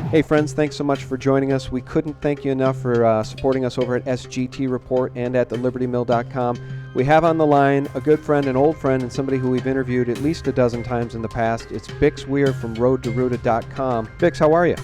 Hey friends, thanks so much for joining us. We couldn't thank you enough for supporting us over at SGT Report and at thelibertymill.com. We have on the line a good friend, an old friend, and somebody who we've interviewed at least a dozen times in the past. It's Bix Weir from roadtoruta.com. Bix, how are you?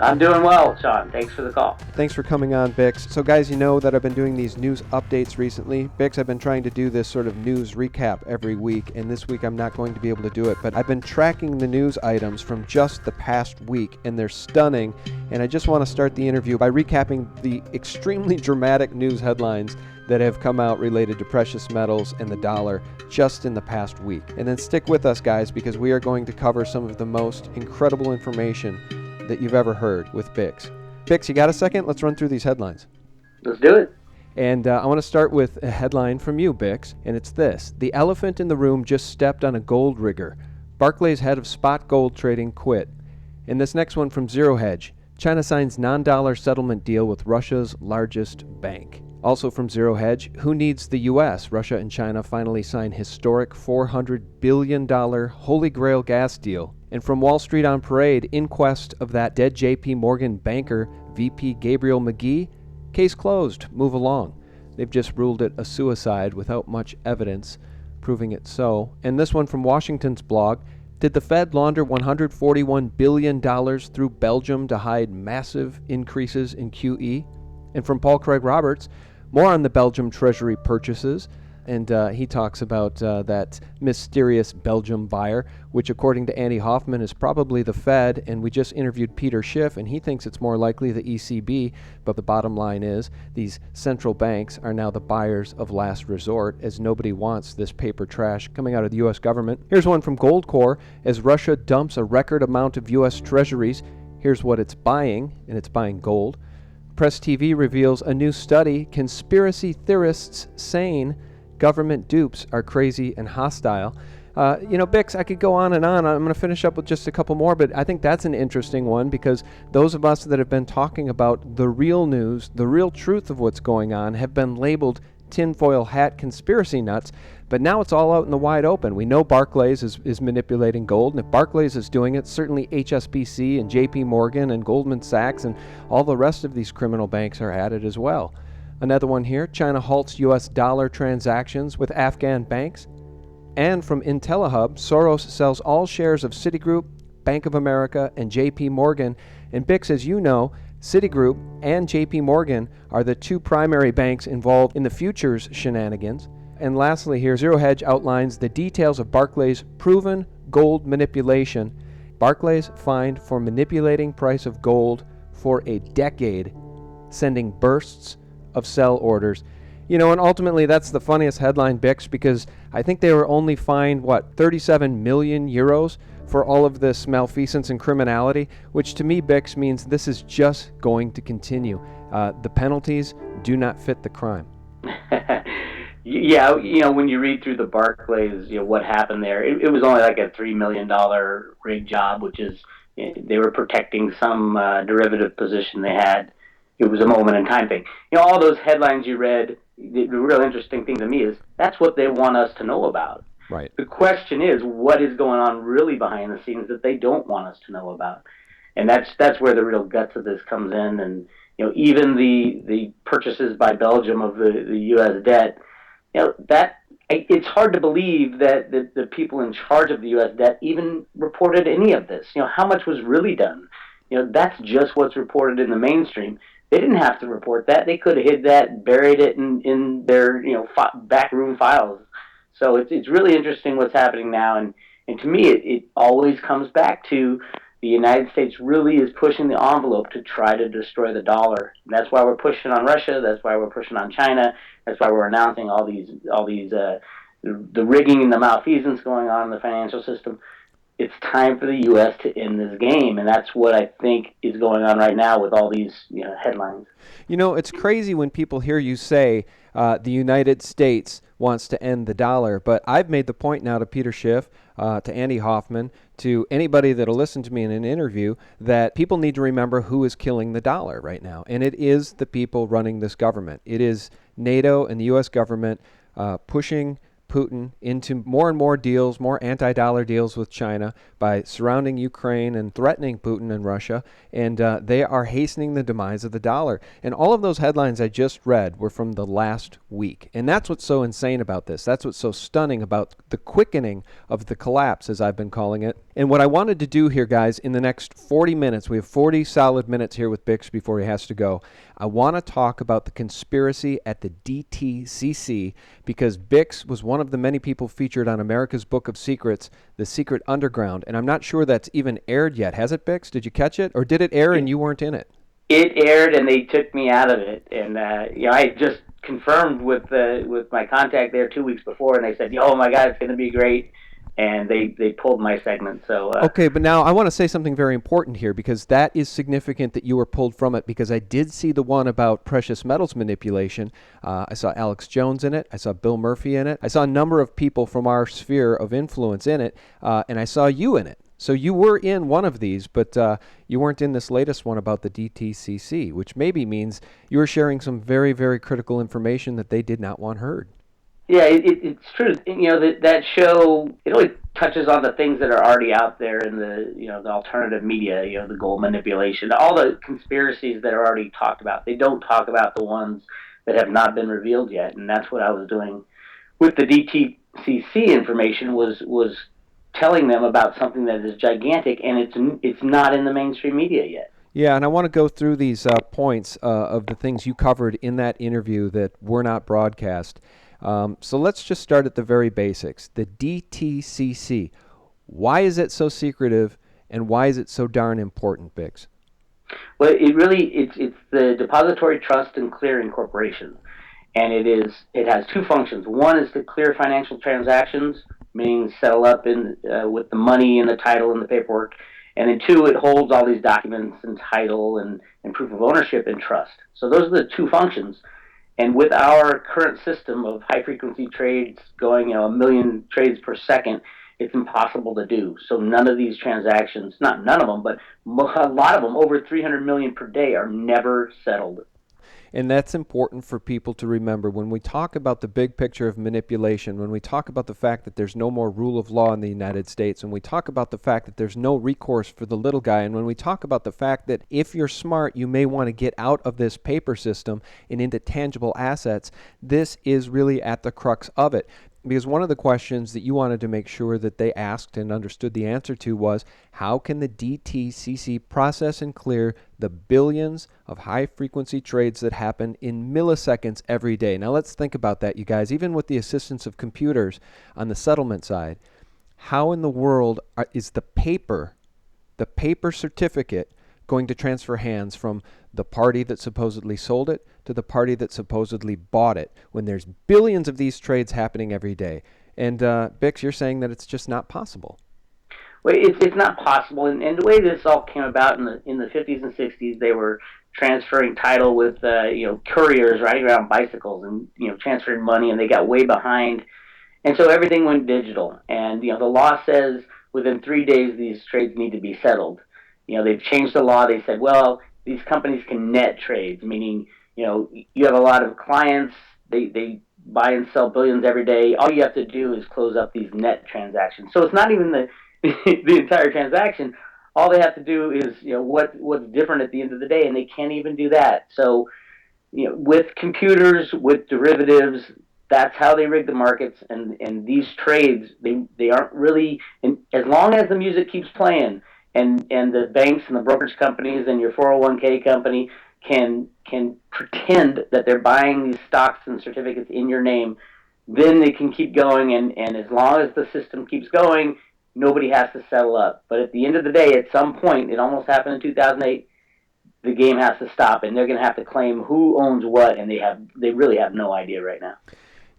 I'm doing well, Sean. Thanks for the call. Thanks for coming on, Bix. So guys, you know that I've been doing these news updates recently. Bix, I've been trying to do this sort of news recap every week, and this week I'm not going to be able to do it, but I've been tracking the news items from just the past week, and they're stunning, and I just want to start the interview by recapping the extremely dramatic news headlines that have come out related to precious metals and the dollar just in the past week. And then stick with us, guys, because we are going to cover some of the most incredible information that you've ever heard with Bix. Bix, you got a second? Let's run through these headlines. Let's do it. And I want to start with a headline from you, Bix, and it's this. The elephant in the room just stepped on a gold rigger. Barclays head of spot gold trading quit. And this next one from Zero Hedge. China signs non-dollar settlement deal with Russia's largest bank. Also from Zero Hedge, who needs the U.S.? Russia and China finally sign historic $400 billion Holy Grail gas deal. And from Wall Street on Parade, inquest of that dead J.P. Morgan banker, VP Gabriel McGee, case closed, move along. They've just ruled it a suicide without much evidence proving it so. And this one from Washington's blog, did the Fed launder $141 billion through Belgium to hide massive increases in QE? And from Paul Craig Roberts, more on the Belgium Treasury purchases, and he talks about that mysterious Belgium buyer, which according to Andy Hoffman is probably the Fed, and we just interviewed Peter Schiff, and he thinks it's more likely the ECB, but the bottom line is these central banks are now the buyers of last resort, as nobody wants this paper trash coming out of the U.S. government. Here's one from Goldcore, as Russia dumps a record amount of U.S. treasuries, here's what it's buying, and it's buying gold. Press TV reveals a new study, conspiracy theorists saying government dupes are crazy and hostile. Bix, I could go on and on. I'm going to finish up with just a couple more, but I think that's an interesting one because those of us that have been talking about the real news, the real truth of what's going on, have been labeled tinfoil hat conspiracy nuts, but now it's all out in the wide open. We know Barclays is manipulating gold, and if Barclays is doing it, certainly HSBC and JP Morgan and Goldman Sachs and all the rest of these criminal banks are at it as well. Another one here, China halts U.S. dollar transactions with Afghan banks. And from IntelliHub, Soros sells all shares of Citigroup, Bank of America, and JP Morgan. And Bix, as you know, Citigroup and JP Morgan are the two primary banks involved in the futures shenanigans. And lastly here, Zero Hedge outlines the details of Barclays' proven gold manipulation. Barclays fined for manipulating price of gold for a decade, sending bursts of sell orders. And ultimately that's the funniest headline, Bix, because I think they were only fined, 37 million euros for all of this malfeasance and criminality, which to me, Bix, means this is just going to continue. The penalties do not fit the crime. Yeah, when you read through the Barclays, what happened there, it was only like a $3 million rig job, which is, they were protecting some derivative position they had. It was a moment in time thing. All those headlines you read, the real interesting thing to me is that's what they want us to know about. Right. The question is, what is going on really behind the scenes that they don't want us to know about? And that's where the real guts of this comes in. And, even the purchases by Belgium of the U.S. debt, it's hard to believe that the people in charge of the U.S. debt even reported any of this. How much was really done? That's just what's reported in the mainstream. They didn't have to report that. They could have hid that, buried it in their backroom files. So it's really interesting what's happening now. And to me, it always comes back to the United States really is pushing the envelope to try to destroy the dollar. And that's why we're pushing on Russia. That's why we're pushing on China. That's why we're announcing all these the rigging and the malfeasance going on in the financial system. It's time for the U.S. to end this game, and that's what I think is going on right now with all these headlines. It's crazy when people hear you say the United States wants to end the dollar, but I've made the point now to Peter Schiff, to Andy Hoffman, to anybody that'll listen to me in an interview, that people need to remember who is killing the dollar right now, and it is the people running this government. It is NATO and the U.S. government pushing Putin into more and more deals, more anti-dollar deals with China by surrounding Ukraine and threatening Putin and Russia, and they are hastening the demise of the dollar. And all of those headlines I just read were from the last week. And that's what's so insane about this. That's what's so stunning about the quickening of the collapse, as I've been calling it. And what I wanted to do here, guys, in the next 40 minutes, we have 40 solid minutes here with Bix before he has to go. I want to talk about the conspiracy at the DTCC because Bix was one of the many people featured on America's Book of Secrets, The Secret Underground. And I'm not sure that's even aired yet. Has it, Bix? Did you catch it? Or did it air and you weren't in it? It aired and they took me out of it. And I just confirmed with my contact there 2 weeks before, and they said, "Oh my God, it's going to be great." And they pulled my segment. So okay, but now I want to say something very important here because that is significant that you were pulled from it because I did see the one about precious metals manipulation. I saw Alex Jones in it. I saw Bill Murphy in it. I saw a number of people from our sphere of influence in it, and I saw you in it. So you were in one of these, but you weren't in this latest one about the DTCC, which maybe means you were sharing some very, very critical information that they did not want heard. Yeah, it's true. That show, it only touches on the things that are already out there in the alternative media, the gold manipulation, all the conspiracies that are already talked about. They don't talk about the ones that have not been revealed yet, and that's what I was doing with the DTCC information was telling them about something that is gigantic, and it's not in the mainstream media yet. Yeah, and I want to go through these points of the things you covered in that interview that were not broadcast. So let's just start at the very basics. The DTCC. Why is it so secretive, and why is it so darn important, Bix? Well, it's the Depository Trust and Clearing Corporation, and it has two functions. One is to clear financial transactions, meaning settle up with the money and the title and the paperwork, and then two, it holds all these documents and title and proof of ownership and trust. So those are the two functions. And with our current system of high-frequency trades going, 1 million trades per second, it's impossible to do. So none of these transactions, not none of them, but a lot of them, over 300 million per day, are never settled. And that's important for people to remember. When we talk about the big picture of manipulation, when we talk about the fact that there's no more rule of law in the United States, when we talk about the fact that there's no recourse for the little guy, and when we talk about the fact that if you're smart, you may want to get out of this paper system and into tangible assets, this is really at the crux of it. Because one of the questions that you wanted to make sure that they asked and understood the answer to was, how can the DTCC process and clear the billions of high-frequency trades that happen in milliseconds every day? Now let's think about that, you guys. Even with the assistance of computers on the settlement side, how in the world is the paper certificate going to transfer hands from the party that supposedly sold it to the party that supposedly bought it when there's billions of these trades happening every day? And Bix, you're saying that it's just not possible. Well, it's not possible. And the way this all came about in the 50s and 60s, they were transferring title with couriers riding around bicycles and transferring money, and they got way behind. And so everything went digital. And the law says within 3 days these trades need to be settled. They've changed the law. They said, well, these companies can net trades, meaning, you have a lot of clients, they buy and sell billions every day. All you have to do is close up these net transactions. So it's not even the entire transaction. All they have to do is, what's different at the end of the day, and they can't even do that. So, with computers, with derivatives, that's how they rig the markets, and these trades, they aren't really, as long as the music keeps playing, and the banks and the brokerage companies and your 401k company can pretend that they're buying these stocks and certificates in your name, then they can keep going, and as long as the system keeps going, nobody has to settle up. But at the end of the day, at some point, it almost happened in 2008, the game has to stop, and they're going to have to claim who owns what, and they really have no idea right now.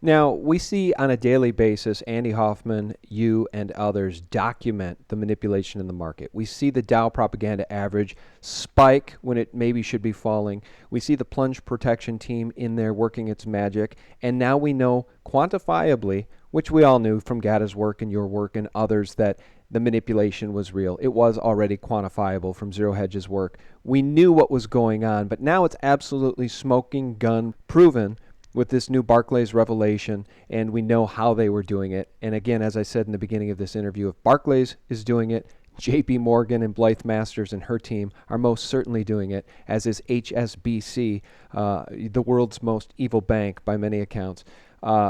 Now, we see on a daily basis, Andy Hoffman, you, and others document the manipulation in the market. We see the Dow propaganda average spike when it maybe should be falling. We see the plunge protection team in there working its magic. And now we know quantifiably, which we all knew from Gada's work and your work and others, that the manipulation was real. It was already quantifiable from Zero Hedge's work. We knew what was going on, but now it's absolutely smoking gun proven with this new Barclays revelation, and we know how they were doing it. And again, as I said in the beginning of this interview, if Barclays is doing it, JP Morgan and Blythe Masters and her team are most certainly doing it, as is HSBC, the world's most evil bank by many accounts.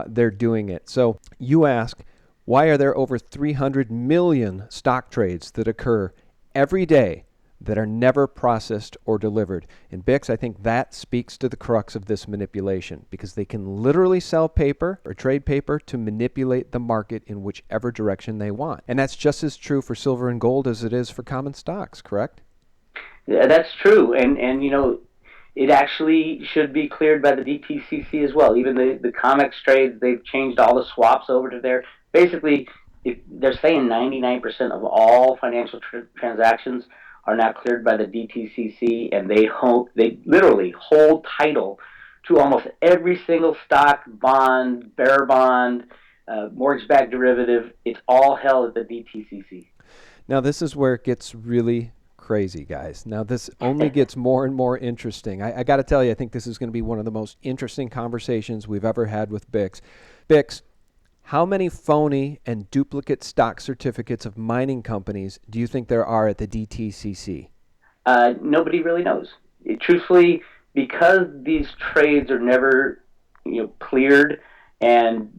They're doing it. So you ask, why are there over 300 million stock trades that occur every day that are never processed or delivered? And Bix, I think that speaks to the crux of this manipulation, because they can literally sell paper or trade paper to manipulate the market in whichever direction they want. And that's just as true for silver and gold as it is for common stocks, correct? Yeah, that's true. And it actually should be cleared by the DTCC as well. Even the COMEX trades, they've changed all the swaps over to there. Basically, they're saying 99% of all financial transactions are now cleared by the DTCC, and they literally hold title to almost every single stock, bond, bearer bond, mortgage-backed derivative. It's all held at the DTCC. Now, this is where it gets really crazy, guys. Now, this only gets more and more interesting. I got to tell you, I think this is going to be one of the most interesting conversations we've ever had with Bix. Bix, how many phony and duplicate stock certificates of mining companies do you think there are at the DTCC? Nobody really knows. Truthfully, because these trades are never cleared, and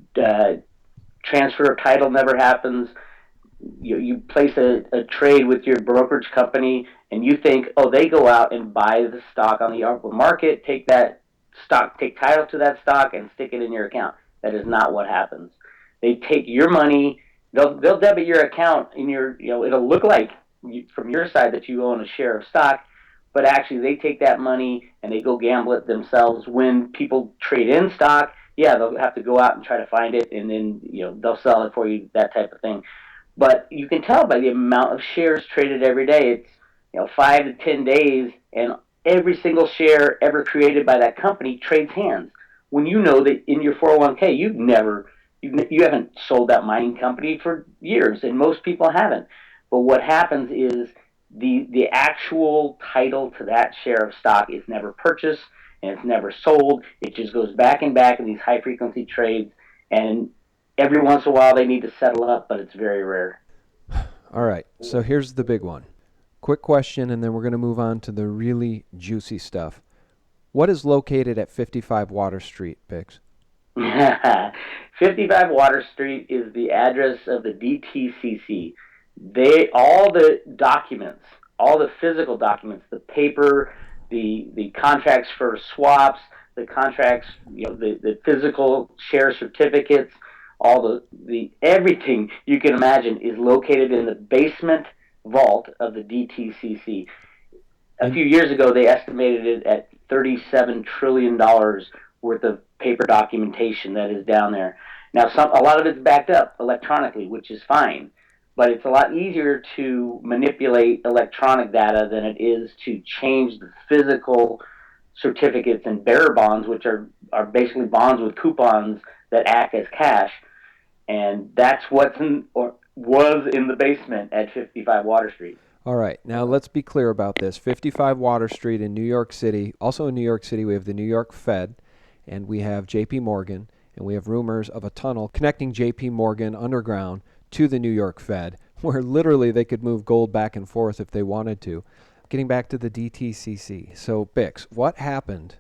transfer of title never happens. You place a trade with your brokerage company, and you think, oh, they go out and buy the stock on the open market, take that stock, take title to that stock, and stick it in your account. That is not what happens. They take your money, they'll debit your account in your, it'll look like from your side that you own a share of stock, but actually they take that money and they go gamble it themselves. When people trade in stock, yeah, they'll have to go out and try to find it, and then they'll sell it for you, that type of thing. But you can tell by the amount of shares traded every day. It's 5 to 10 days, and every single share ever created by that company trades hands. When you know that in your 401k you haven't sold that mining company for years, and most people haven't. But what happens is the actual title to that share of stock is never purchased, and it's never sold. It just goes back and back in these high frequency trades, and every once in a while they need to settle up, but it's very rare. All right, so here's the big one. Quick question, and then we're going to move on to the really juicy stuff. What is located at 55 Water Street, Bix? 55 Water Street is the address of the DTCC. All the documents, all the physical documents, the paper, the contracts for swaps, the contracts, the physical share certificates, all the everything you can imagine is located in the basement vault of the DTCC. A few years ago, they estimated it at $37 trillion worth of paper documentation that is down there. Now, a lot of it's backed up electronically, which is fine, but it's a lot easier to manipulate electronic data than it is to change the physical certificates and bearer bonds, which are basically bonds with coupons that act as cash. And that's was in the basement at 55 Water Street. All right, now let's be clear about this. 55 Water Street in New York City. Also in New York City, we have the New York Fed, and we have JP Morgan, and we have rumors of a tunnel connecting JP Morgan underground to the New York Fed, where literally they could move gold back and forth if they wanted to. Getting back to the DTCC. So, Bix, what happened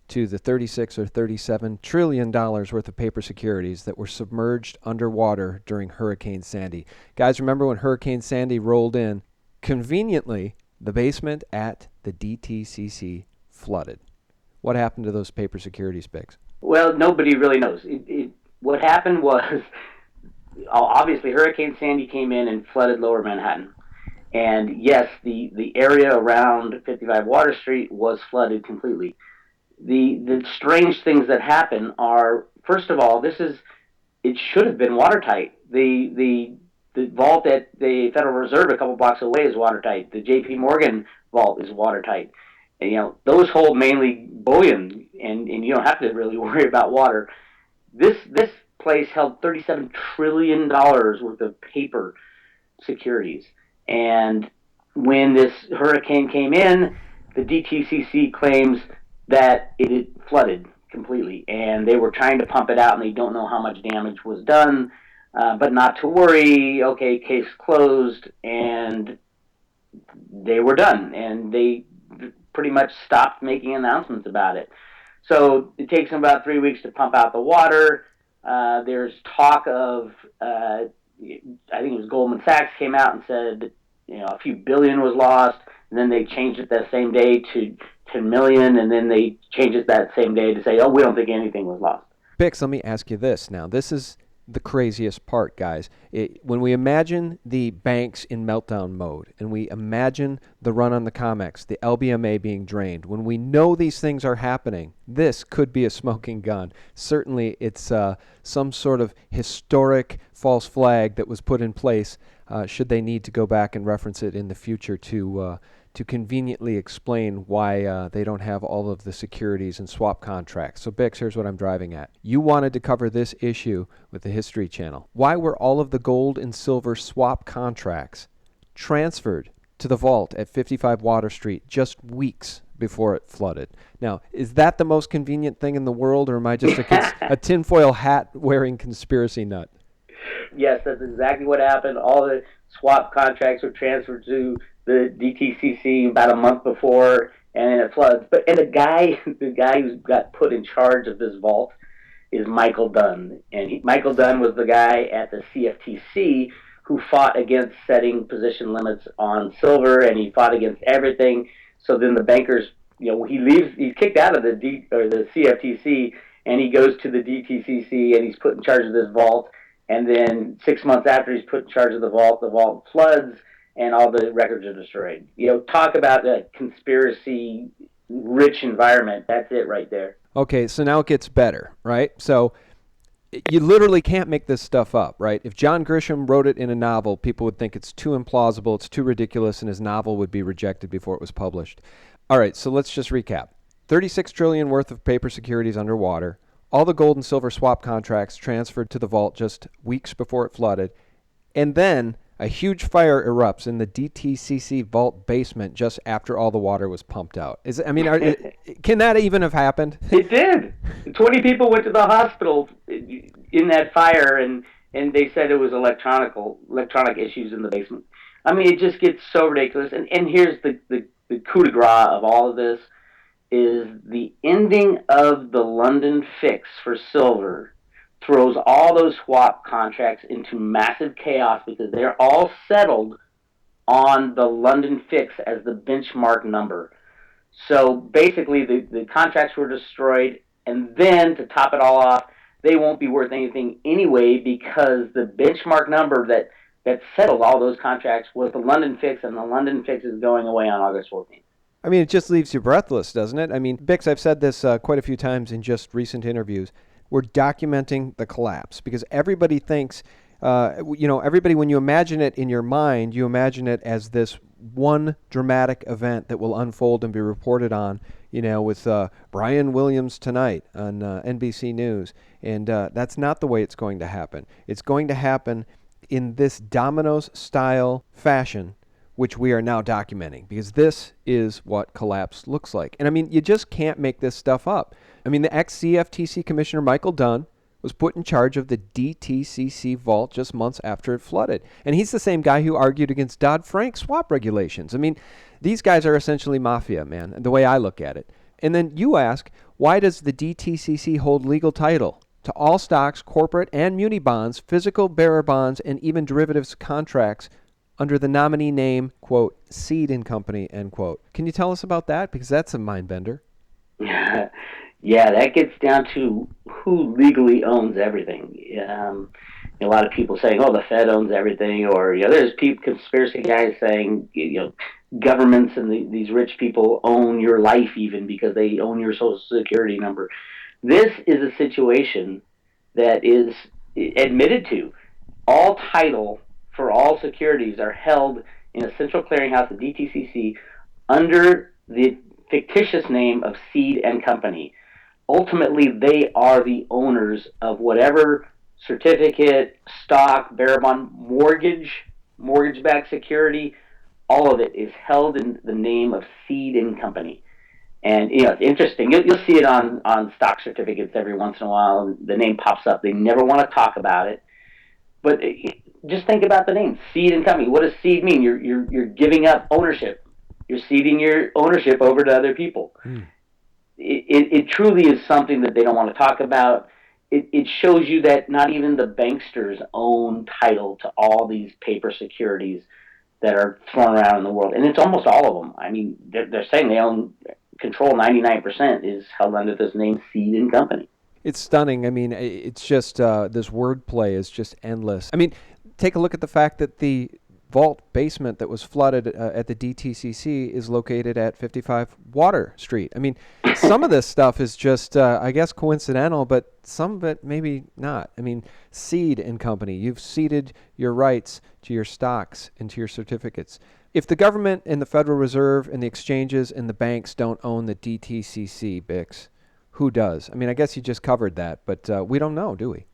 to the $36 or $37 trillion worth of paper securities that were submerged underwater during Hurricane Sandy? Guys, remember when Hurricane Sandy rolled in? Conveniently, the basement at the DTCC flooded. What happened to those paper securities, Bix? Well, nobody really knows. What happened was, obviously, Hurricane Sandy came in and flooded Lower Manhattan. And yes, the area around 55 Water Street was flooded completely. The strange things that happen are, first of all, it should have been watertight. The vault at the Federal Reserve a couple blocks away is watertight. The JP Morgan vault is watertight. And, those hold mainly bullion, and you don't have to really worry about water. This place held $37 trillion worth of paper securities. And when this hurricane came in, the DTCC claims that it had flooded completely. And they were trying to pump it out, and they don't know how much damage was done, but not to worry. Okay, case closed, and they were done. And they pretty much stopped making announcements about it. So it takes them about 3 weeks to pump out the water. There's talk of, I think it was Goldman Sachs came out and said, a few billion was lost, and then they changed it that same day to 10 million, and then they changed it that same day to say, oh, we don't think anything was lost. Bix, let me ask you this now. This is the craziest part, guys. When we imagine the banks in meltdown mode, and we imagine the run on the COMEX, the LBMA being drained, when we know these things are happening, this could be a smoking gun. Certainly, it's some sort of historic false flag that was put in place should they need to go back and reference it in the future to conveniently explain why they don't have all of the securities and swap contracts. So, Bix, here's what I'm driving at. You wanted to cover this issue with the History Channel. Why were all of the gold and silver swap contracts transferred to the vault at 55 Water Street just weeks before it flooded? Now, is that the most convenient thing in the world, or am I just a tinfoil hat-wearing conspiracy nut? Yes, that's exactly what happened. All the swap contracts were transferred to the DTCC about a month before, and then it floods. And the guy who got put in charge of this vault is Michael Dunn. And Michael Dunn was the guy at the CFTC who fought against setting position limits on silver, and he fought against everything. So then the bankers, he leaves, he's kicked out of the CFTC, and he goes to the DTCC, and he's put in charge of this vault. And then 6 months after he's put in charge of the vault floods, and all the records are destroyed. Talk about a conspiracy-rich environment. That's it right there. Okay, so now it gets better, right? So you literally can't make this stuff up, right? If John Grisham wrote it in a novel, people would think it's too implausible, it's too ridiculous, and his novel would be rejected before it was published. All right, so let's just recap. $36 trillion worth of paper securities underwater, all the gold and silver swap contracts transferred to the vault just weeks before it flooded, and then a huge fire erupts in the DTCC Vault basement just after all the water was pumped out. Can that even have happened? It did. 20 people went to the hospital in that fire, and they said it was electronic issues in the basement. It just gets so ridiculous. And here's the coup de grace of all of this is the ending of the London fix for silver throws all those swap contracts into massive chaos because they're all settled on the London fix as the benchmark number. So basically the contracts were destroyed, and then to top it all off, they won't be worth anything anyway because the benchmark number that settled all those contracts was the London fix, and the London fix is going away on August 14th. It just leaves you breathless, doesn't it? Bix, I've said this quite a few times in just recent interviews. We're documenting the collapse because everybody thinks, everybody, when you imagine it in your mind, you imagine it as this one dramatic event that will unfold and be reported on, with Brian Williams tonight on NBC News. And that's not the way it's going to happen. It's going to happen in this dominoes-style fashion, which we are now documenting, because this is what collapse looks like. And you just can't make this stuff up. The ex-CFTC Commissioner Michael Dunn was put in charge of the DTCC Vault just months after it flooded. And he's the same guy who argued against Dodd-Frank Swap Regulations. These guys are essentially mafia, man, the way I look at it. And then you ask, why does the DTCC hold legal title to all stocks, corporate and muni bonds, physical bearer bonds, and even derivatives contracts under the nominee name, quote, CEDE Company, end quote. Can you tell us about that? Because that's a mind bender. Yeah, that gets down to who legally owns everything. A lot of people saying, "Oh, the Fed owns everything," or there's conspiracy guys saying, governments and these rich people own your life even because they own your Social Security number. This is a situation that is admitted to. All title for all securities are held in a central clearinghouse at DTCC under the fictitious name of CEDE Company. Ultimately, they are the owners of whatever certificate, stock, bearer bond, mortgage-backed security. All of it is held in the name of CEDE Company. And it's interesting. You'll see it on stock certificates every once in a while, and the name pops up. They never want to talk about it, but just think about the name, CEDE Company. What does CEDE mean? You're giving up ownership. You're ceding your ownership over to other people. It truly is something that they don't want to talk about. It shows you that not even the banksters own title to all these paper securities that are thrown around in the world, and it's almost all of them. I mean, they're saying they own control 99% is held under this name CEDE Company. It's stunning. I mean, it's just this wordplay is just endless. I mean, take a look at the fact that the vault basement that was flooded at the DTCC is located at 55 Water Street. I mean, some of this stuff is just, I guess, coincidental, but some of it maybe not. I mean, CEDE Company, you've ceded your rights to your stocks and to your certificates. If the government and the Federal Reserve and the exchanges and the banks don't own the DTCC, Bix, who does? I mean, I guess you just covered that, but we don't know, do we?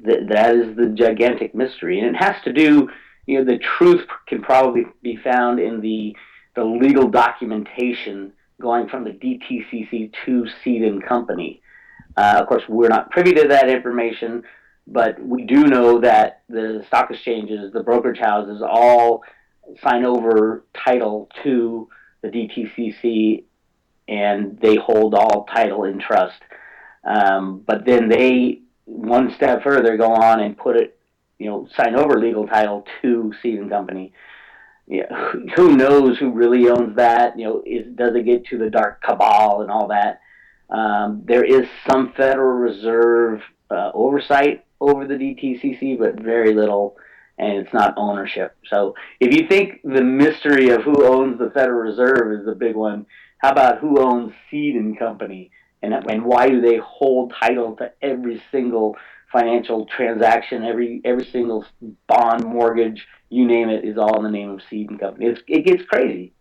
That is the gigantic mystery, and it has to do. The truth can probably be found in the legal documentation going from the DTCC to CEDE Company. Of course, we're not privy to that information, but we do know that the stock exchanges, the brokerage houses, all sign over title to the DTCC, and they hold all title in trust. But then they, one step further, go on and put it, sign over legal title to CEDE Company. Yeah, who knows who really owns that? Does it get to the dark cabal and all that? There is some Federal Reserve oversight over the DTCC, but very little, and it's not ownership. So if you think the mystery of who owns the Federal Reserve is the big one, how about who owns CEDE Company, and why do they hold title to every single financial transaction, every single bond, mortgage, you name it, is all in the name of CEDE Company. It gets crazy.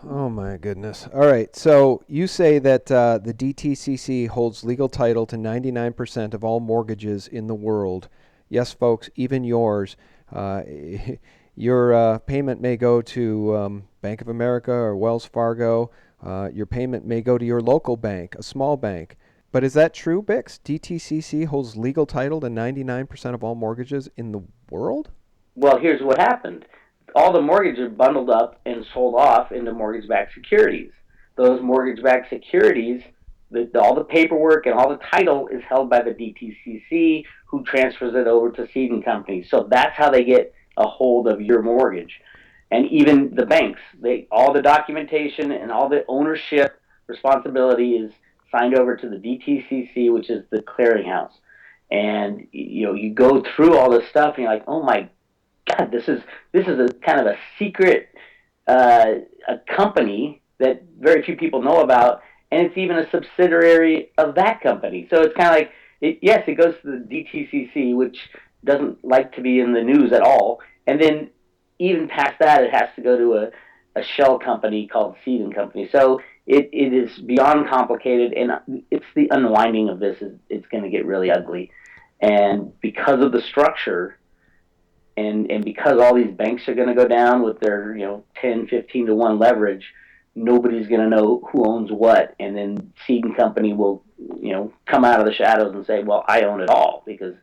Oh my goodness. All right, so you say that the DTCC holds legal title to 99% of all mortgages in the world. Yes, folks, even yours. Your payment may go to Bank of America or Wells Fargo. Your payment may go to your local bank, a small bank. But is that true, Bix? DTCC holds legal title to 99% of all mortgages in the world? Well, here's what happened. All the mortgages are bundled up and sold off into mortgage-backed securities. Those mortgage-backed securities, all the paperwork and all the title is held by the DTCC, who transfers it over to CEDE Company. So that's how they get a hold of your mortgage. And even the banks, all the documentation and all the ownership responsibility is signed over to the DTCC, which is the clearinghouse. And you go through all this stuff, and you're like, oh my God, this is a kind of a secret a company that very few people know about, and it's even a subsidiary of that company. So it's kind of like, it goes to the DTCC, which doesn't like to be in the news at all, and then even past that, it has to go to a shell company called CEDE Company. So it is beyond complicated, and it's the unwinding of this. It's going to get really ugly. And because of the structure, and because all these banks are going to go down with their 10, 15 to 1 leverage, nobody's going to know who owns what. And then CEDE Company will come out of the shadows and say, well, I own it all because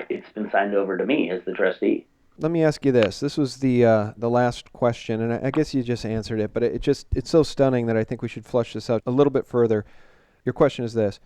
it's been signed over to me as the trustee. Let me ask you this. This was the last question, and I guess you just answered it, but it's so stunning that I think we should flush this out a little bit further. Your question is this: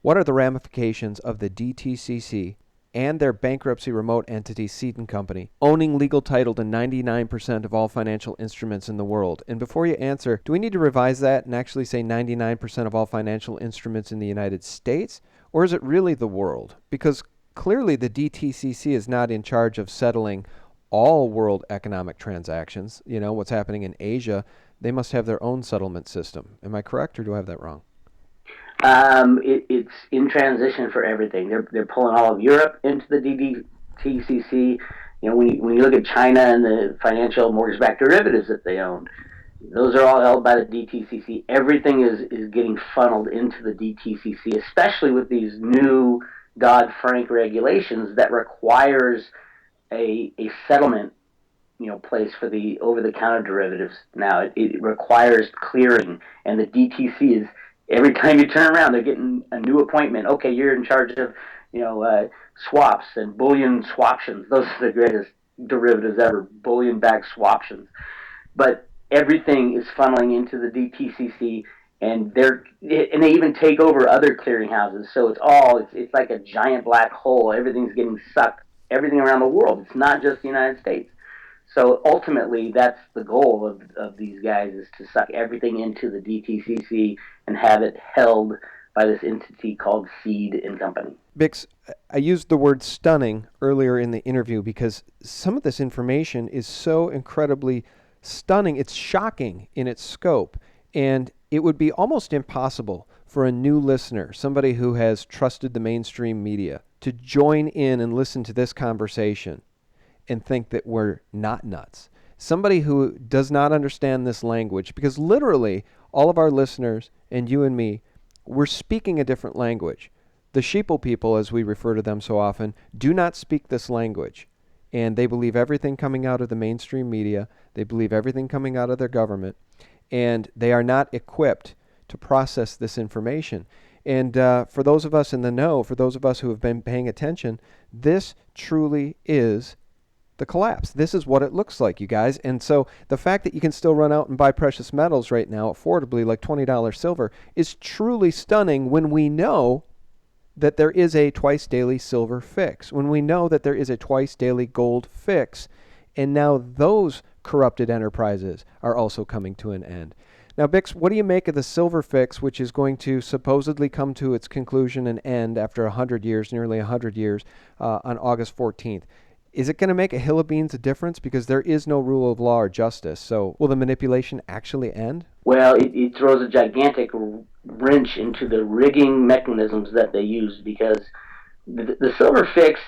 what are the ramifications of the DTCC and their bankruptcy remote entity CEDE Company owning legal title to 99% of all financial instruments in the world? And before you answer, do we need to revise that and actually say 99% of all financial instruments in the United States, or is it really the world? Because clearly the DTCC is not in charge of settling all world economic transactions. What's happening in Asia, they must have their own settlement system. Am I correct, or do I have that wrong? It's in transition for everything. They're pulling all of Europe into the DTCC. When you look at China and the financial mortgage-backed derivatives that they own, those are all held by the DTCC. Everything is getting funneled into the DTCC, especially with these new Dodd-Frank regulations that requires a settlement place for the over-the-counter derivatives now. It requires clearing, and the DTC is, every time you turn around, they're getting a new appointment. Okay, you're in charge of swaps and bullion swaptions. Those are the greatest derivatives ever, bullion-backed swaptions. But everything is funneling into the DTCC, and they even take over other clearinghouses. So it's like a giant black hole. Everything's getting sucked, everything around the world. It's not just the United States. So ultimately, that's the goal of these guys, is to suck everything into the DTCC and have it held by this entity called CEDE Company. Bix, I used the word stunning earlier in the interview because some of this information is so incredibly stunning. It's shocking in its scope, and it would be almost impossible for a new listener, somebody who has trusted the mainstream media, to join in and listen to this conversation and think that we're not nuts. Somebody who does not understand this language, because literally all of our listeners and you and me, we're speaking a different language. The sheeple people, as we refer to them so often, do not speak this language. And they believe everything coming out of the mainstream media. They believe everything coming out of their government. And they are not equipped to process this information. And for those of us in the know, for those of us who have been paying attention, this truly is the collapse. This is what it looks like, you guys. And so the fact that you can still run out and buy precious metals right now affordably, like $20 silver, is truly stunning when we know that there is a twice daily silver fix, when we know that there is a twice daily gold fix, and now those corrupted enterprises are also coming to an end. Now, Bix, what do you make of the silver fix, which is going to supposedly come to its conclusion and end after 100 years, nearly 100 years, on August 14th? Is it going to make a hill of beans a difference? Because there is no rule of law or justice. So will the manipulation actually end? Well, it throws a gigantic wrench into the rigging mechanisms that they use, because the silver fix,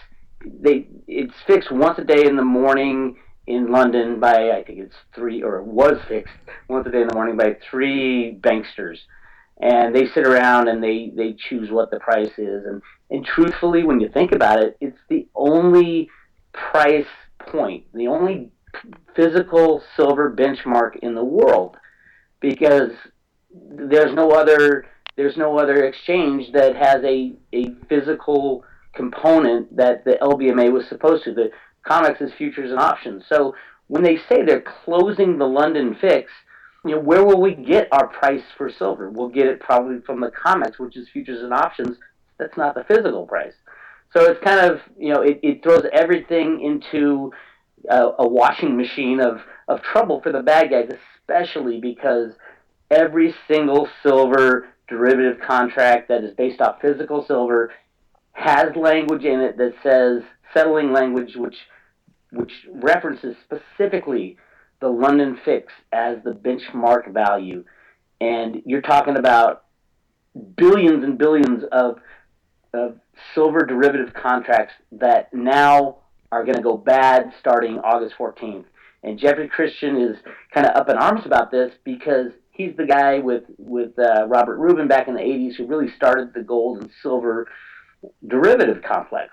it's fixed once a day in the morning in London by, I think it's was fixed once a day in the morning by 3 banksters. And they sit around and they choose what the price is. And truthfully, when you think about it, it's the only price point, the only physical silver benchmark in the world, because there's no other exchange that has a physical component that the LBMA was supposed to. The COMEX is futures and options. So when they say they're closing the London fix, where will we get our price for silver? We'll get it probably from the COMEX, which is futures and options. That's not the physical price. So it's kind of, it throws everything into a washing machine of trouble for the bad guys, especially because every single silver derivative contract that is based off physical silver has language in it that says, settling language, which references specifically the London fix as the benchmark value. And you're talking about billions and billions of silver derivative contracts that now are going to go bad starting August 14th. And Jeffrey Christian is kind of up in arms about this because he's the guy with Robert Rubin back in the 80s who really started the gold and silver derivative complex.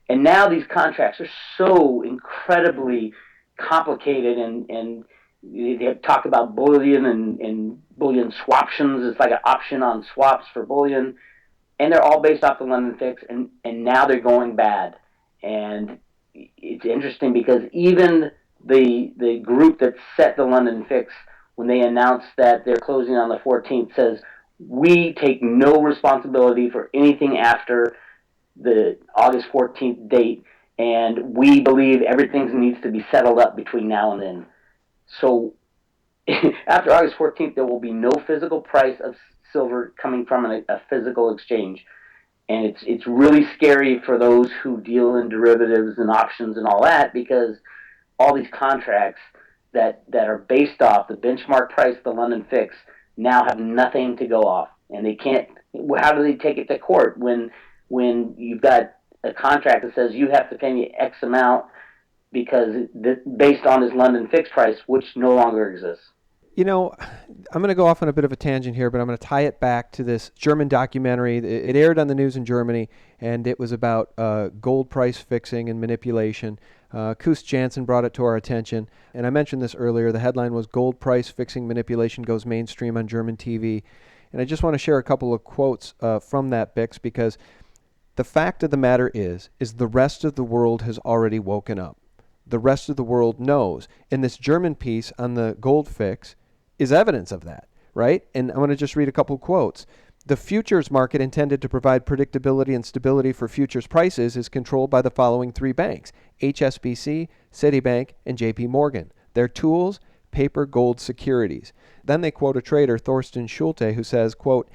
And now these contracts are so incredibly complicated, and they talk about bullion and bullion swaptions. It's like an option on swaps for bullion. And they're all based off the London fix, and now they're going bad. And it's interesting because even the group that set the London fix, when they announced that they're closing on the 14th, says, we take no responsibility for anything after the August 14th date, and we believe everything needs to be settled up between now and then. So after August 14th, there will be no physical price of silver coming from a physical exchange. And it's really scary for those who deal in derivatives and options and all that, because all these contracts that are based off the benchmark price, the London fix, now have nothing to go off. And they can't, how do they take it to court when you've got a contract that says you have to pay me X amount because based on this London fix price, which no longer exists? I'm going to go off on a bit of a tangent here, but I'm going to tie it back to this German documentary. It aired on the news in Germany, and it was about gold price fixing and manipulation. Koos Jansen brought it to our attention, and I mentioned this earlier. The headline was "Gold Price Fixing Manipulation Goes Mainstream on German TV." And I just want to share a couple of quotes from that, Bix, because the fact of the matter is the rest of the world has already woken up. The rest of the world knows. And this German piece on the gold fix is evidence of that, right? And I'm going to just read a couple quotes. The futures market intended to provide predictability and stability for futures prices is controlled by the following three banks: HSBC, Citibank, and JP Morgan. Their tools, paper gold securities. Then they quote a trader, Thorsten Schulte, who says, quote,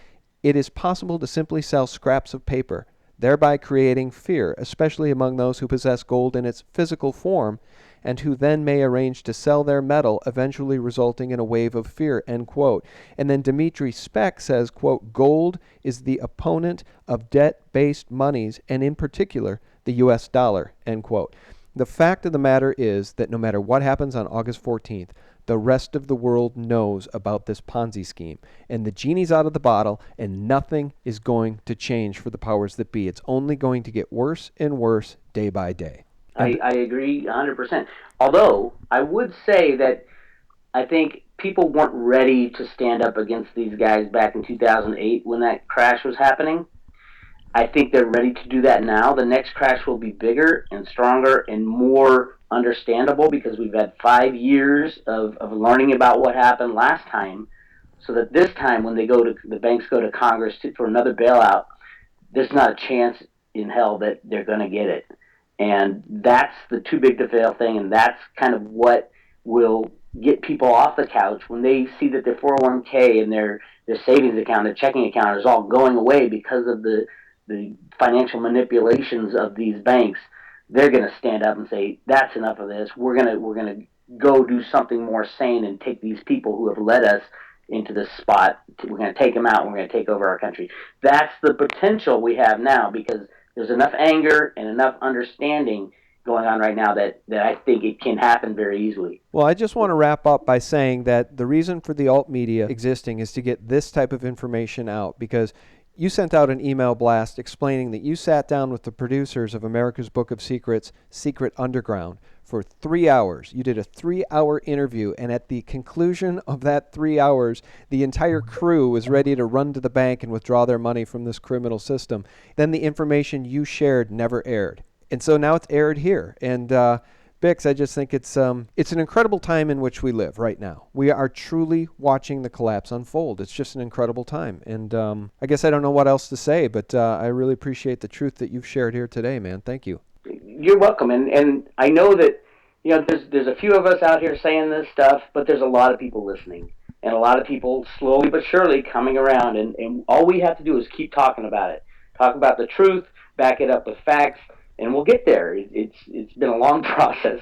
"It is possible to simply sell scraps of paper, thereby creating fear, especially among those who possess gold in its physical form, and who then may arrange to sell their metal, eventually resulting in a wave of fear," end quote. And then Dimitri Speck says, quote, "Gold is the opponent of debt-based monies, and in particular, the U.S. dollar," end quote. The fact of the matter is that no matter what happens on August 14th, the rest of the world knows about this Ponzi scheme. And the genie's out of the bottle, and nothing is going to change for the powers that be. It's only going to get worse and worse day by day. I agree 100%. Although, I would say that I think people weren't ready to stand up against these guys back in 2008 when that crash was happening. I think they're ready to do that now. The next crash will be bigger and stronger and more understandable because we've had 5 years of learning about what happened last time, so that this time when the banks go to Congress for another bailout, there's not a chance in hell that they're going to get it. And that's the too big to fail thing, and that's kind of what will get people off the couch when they see that their 401k and their savings account, their checking account is all going away because of the financial manipulations of these banks. They're going to stand up and say, "That's enough of this. We're going to go do something more sane and take these people who have led us into this spot. We're going to take them out, and we're going to take over our country." That's the potential we have now, because there's enough anger and enough understanding going on right now that I think it can happen very easily. Well, I just want to wrap up by saying that the reason for the alt media existing is to get this type of information out, because you sent out an email blast explaining that you sat down with the producers of America's Book of Secrets, Secret Underground, for 3 hours. You did a 3-hour interview, and at the conclusion of that 3 hours, the entire crew was ready to run to the bank and withdraw their money from this criminal system. Then the information you shared never aired. And so now it's aired here. And Bix, I just think it's an incredible time in which we live right now. We are truly watching the collapse unfold. It's just an incredible time. And I guess I don't know what else to say, but I really appreciate the truth that you've shared here today, man. Thank you. You're welcome. And I know that, there's a few of us out here saying this stuff, but there's a lot of people listening, and a lot of people slowly but surely coming around. And all we have to do is keep talking about it. Talk about the truth, back it up with facts, and we'll get there. It's been a long process,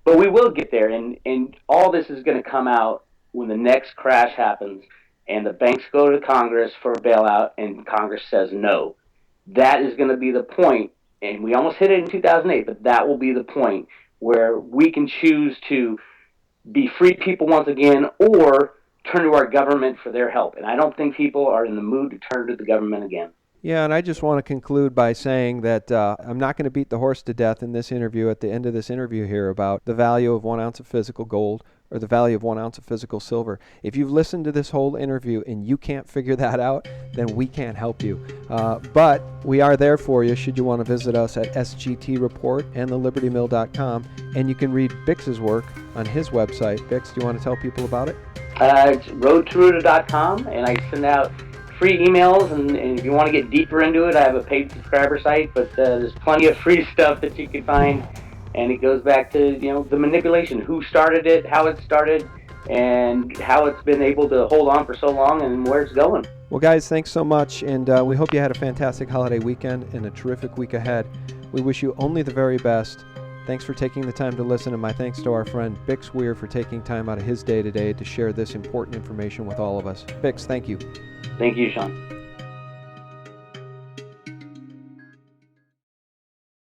but we will get there. And all this is going to come out when the next crash happens and the banks go to Congress for a bailout and Congress says no. That is going to be the point, and we almost hit it in 2008, but that will be the point where we can choose to be free people once again or turn to our government for their help. And I don't think people are in the mood to turn to the government again. Yeah, and I just want to conclude by saying that I'm not going to beat the horse to death in this interview, at the end of this interview here, about the value of 1 ounce of physical gold or the value of 1 ounce of physical silver. If you've listened to this whole interview and you can't figure that out, then we can't help you. But we are there for you should you want to visit us at SGT Report and thelibertymill.com, and you can read Bix's work on his website. Bix, do you want to tell people about it? It's roadtoruta.com, and I send out free emails, and if you want to get deeper into it, I have a paid subscriber site, but there's plenty of free stuff that you can find, and it goes back to the manipulation, who started it, how it started, and how it's been able to hold on for so long, and where it's going. Well, guys, thanks so much, and we hope you had a fantastic holiday weekend and a terrific week ahead. We wish you only the very best. Thanks for taking the time to listen, and my thanks to our friend Bix Weir for taking time out of his day today to share this important information with all of us. Bix, thank you. Thank you, Sean.